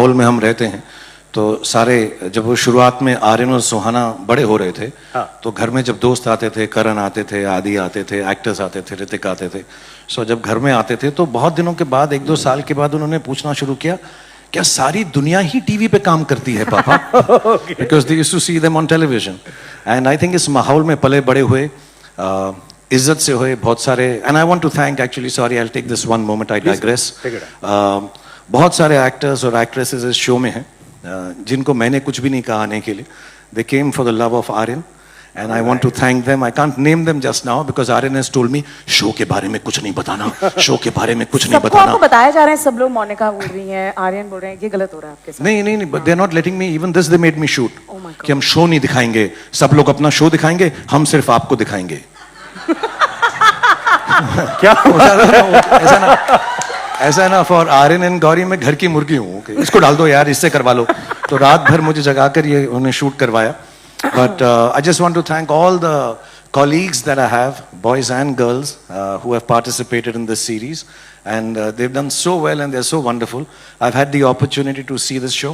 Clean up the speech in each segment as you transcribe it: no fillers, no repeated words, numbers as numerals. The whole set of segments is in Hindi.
माहौल में हम रहते हैं तो सारे, जब वो शुरुआत में आर्यन और सुहाना बड़े हो रहे थे, तो घर में जब दोस्त आते थे, करण आते थे, आदि आते थे, एक्टर्स आते थे, ऋतिक आते थे, सो जब घर में आते थे तो बहुत दिनों के बाद, 1-2 साल के बाद उन्होंने पूछना शुरू किया, क्या सारी दुनिया ही टीवी पे काम करती है पापा? Because they used to see them on television. And I think इस माहौल में पले बड़े हुए, इज्जत से हुए बहुत सारे. And I want to thank, actually sorry I will take this one moment, I digress. बहुत सारे एक्टर्स और एक्ट्रेसेस इस शो में हैं जिनको मैंने कुछ भी नहीं कहा आने के लिए. They came for the love of Aryan and I want to thank them. I can't name them just now because Aryan has told me show के बारे में कुछ नहीं बताना, शो के बारे में कुछ नहीं बताना. आपको बताया जा रहा है, सब लोग मोनिका बोल रही हैं, आर्यन बोल रहे हैं, ये गलत हो रहा है आपके साथ. नहीं, but they're not letting me. Even this they made me shoot. कि हम शो नहीं दिखाएंगे, सब लोग अपना शो दिखाएंगे, हम सिर्फ आपको दिखाएंगे. क्या ऐसा ना फॉर आर्यन एंड गौरी मैं घर की मुर्गी हूँ, इसको डाल दो यार, इससे करवा लो. तो रात भर मुझे जगाकर ये उन्हें शूट करवाया. But I just want to thank all the colleagues that I have, boys and girls, who have participated in this series, and they've done so well and they're so wonderful. I've had the opportunity to see this show,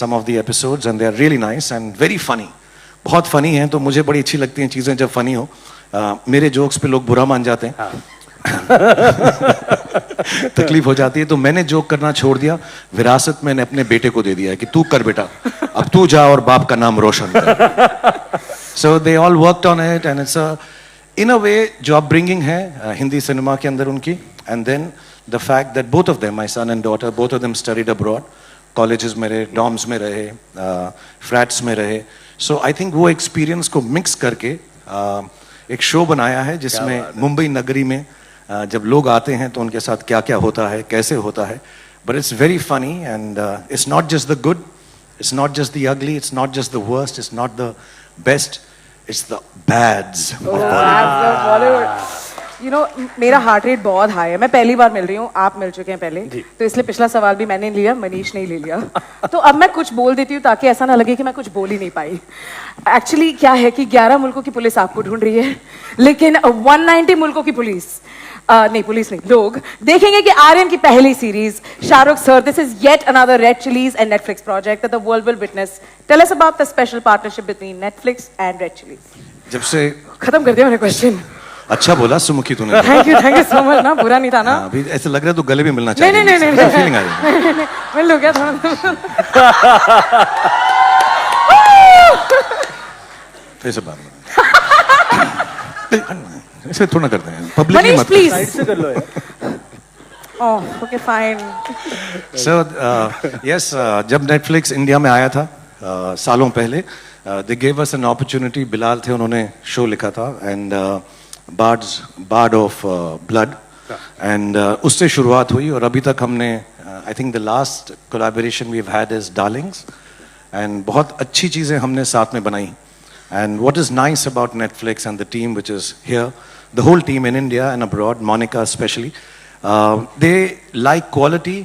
some of the episodes, and they're really nice and very funny. बहुत funny हैं, तो मुझे बड़ी अच्छी लगती हैं चीज़ें जब funny हो. मेरे jokes पे लोग बुरा मान जाते हैं. तकलीफ हो जाती है, तो मैंने जोक करना छोड़ दिया. विरासत मैंने अपने बेटे को दे दिया है कि तू कर बेटा, अब तू जा और बाप का नाम रोशन कर. So they all worked on it and it's in a way job bringing है हिंदी सिनेमा के अंदर उनकी. And then the fact that both of them, my son and daughter, both of them studied abroad, colleges में रहे, डॉर्म्स में रहे, फ्लैट्स में रहे. सो आई थिंक वो एक्सपीरियंस को मिक्स करके एक शो बनाया है जिसमें मुंबई नगरी में जब लोग आते हैं तो उनके साथ क्या क्या होता है, कैसे होता है. But it's very funny and it's not just the good, it's not just the ugly, it's not just the worst, it's not the best, it's the bads of Bollywood. You know, मेरा हार्ट रेट बहुत हाई है. मैं पहली बार मिल रही हूँ, आप मिल चुके हैं पहले, तो इसलिए पिछला सवाल भी मैंने लिया, मनीष ने ले लिया. तो अब मैं कुछ बोल देती हूँ ताकि ऐसा ना लगे कि मैं कुछ बोल ही नहीं पाई. एक्चुअली क्या है कि 11 मुल्कों की पुलिस आपको ढूंढ रही है, लेकिन 190 मुल्कों की पुलिस नहीं, पुलिस नहीं, लोग देखेंगे कि आर्यन की पहली series, Shahrukh sir, this is yet another Red Chillies and Netflix project that the world will witness. Tell us about the special partnership between Netflix and Red Chillies. जब से खत्म कर दिया मैंने क्वेश्चन. अच्छा बोला सुमुखी तूने. Thank you so much. ना बुरा नहीं था ना. अभी ऐसा लग रहा है तो गले भी मिलना चाहिए. नहीं, फीलिंग आ रही है. मिल लो क्या थोड़ा. ऐसे बात ऐसे थोड़ा करते हैं, पब्लिक मनीष प्लीज साइड से कर लो यार. Oh okay fine. So yes, जब नेटफ्लिक्स इंडिया में आया था सालों पहले, they gave us an opportunity. Bilal थे, उन्होंने शो लिखा था and Bard of Blood, and उससे शुरुआत हुई. और अभी तक हमने, I think the last collaboration we have had is Darlings, and बहुत अच्छी चीज़ें हमने साथ में बनाई. And what is nice about Netflix and the team which is here, the whole team in India and abroad, Monica especially, they like quality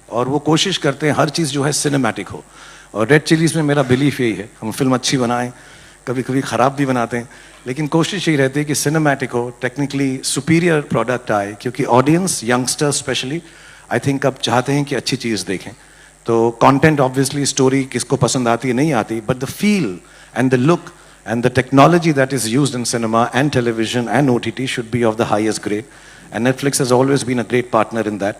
और वो कोशिश करते हैं हर चीज़ जो है सिनेमैटिक हो. और रेड चिलीज में मेरा बिलीफ यही है, हम फिल्म अच्छी बनाएं, कभी कभी ख़राब भी बनाते हैं, लेकिन कोशिश यही रहती है कि सिनेमैटिक हो, टेक्निकली सुपीरियर प्रोडक्ट आए, क्योंकि audience, youngsters specially, I think अब चाहते हैं कि अच्छी चीज़ देखें. तो कंटेंट ऑब्वियसली, स्टोरी किसको पसंद आती है नहीं आती, but the feel and the look and the technology that is used in cinema and television and OTT should be of the highest grade, and Netflix has always been a great partner in that.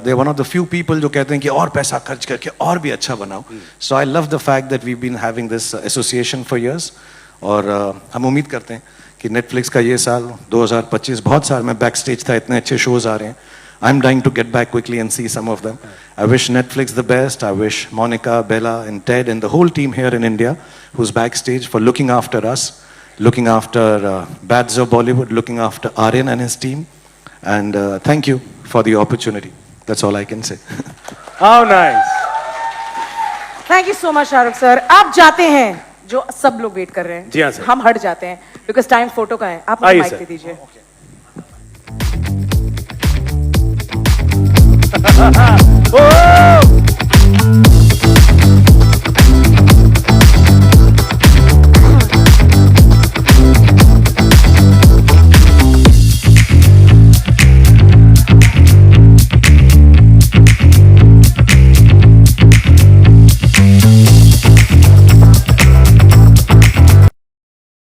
They're one of the few people जो कहते हैं कि और पैसा खर्च करके और भी अच्छा बनाओ. So I love the fact that we've been having this association for years. और हम उम्मीद करते हैं कि Netflix का ये साल 2025 बहुत सारे, मैं बैक स्टेज था, इतने अच्छे शोज आ रहे हैं. I'm dying to get back quickly and see some of them. I wish Netflix the best. I wish Monica, Bella, and Ted, and the whole team here in India, who's backstage, for looking after us, looking after Bads of Bollywood, looking after Aryan and his team. And thank you for the opportunity. That's all I can say. How nice. Thank you so much Shahrukh sir. आप जाते हैं, जो सब लोग वेट कर रहे हैं. जी हाँ सर. हम हट जाते हैं बिकॉज टाइम फोटो का है. आप मुझे माइक दे दीजिए. Oh!